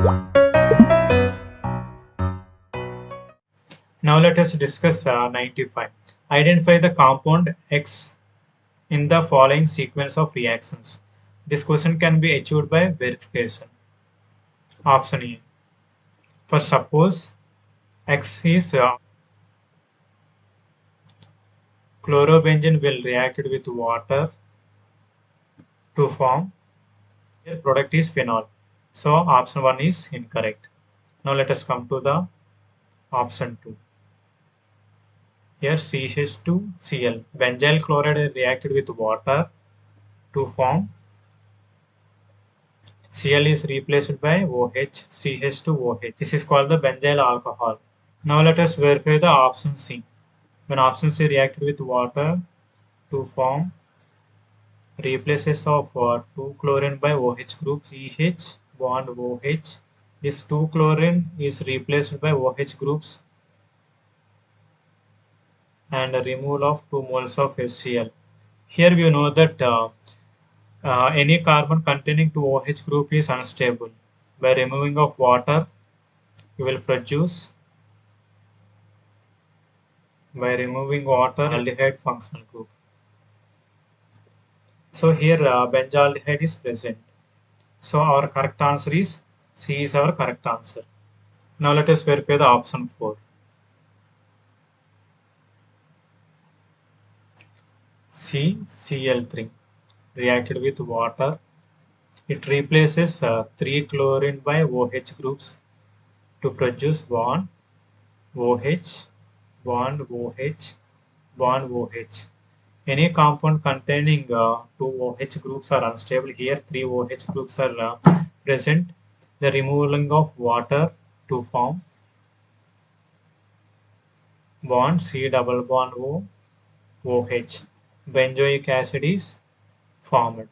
Now let us discuss 95. Identify the compound X in the following sequence of reactions. This question can be achieved by verification. Option A. For suppose X is chlorobenzene will react with water to form their product is phenol. So option 1 is incorrect. Now let us come to the option 2. Here CH2Cl. Benzyl chloride reacted with water to form Cl is replaced by OH, CH2OH. This is called the benzyl alcohol. Now let us verify the option C. When option C reacted with water to form replaces of 2 chlorine by OH group CH bond OH. This 2 chlorine is replaced by OH groups and a removal of 2 moles of HCl. Here we know that any carbon containing 2 OH group is unstable. By removing of water, you will produce aldehyde functional group. So here benzaldehyde is present. So our correct answer is C is our correct answer. Now let us verify the option 4. CCl3 reacted with water. It replaces 3 chlorine by OH groups to produce bond OH, bond OH, bond OH. Any compound containing 2 OH groups are unstable. Here 3 OH groups are present. The removal of water to form bond C double bond O OH. Benzoic acid is formed.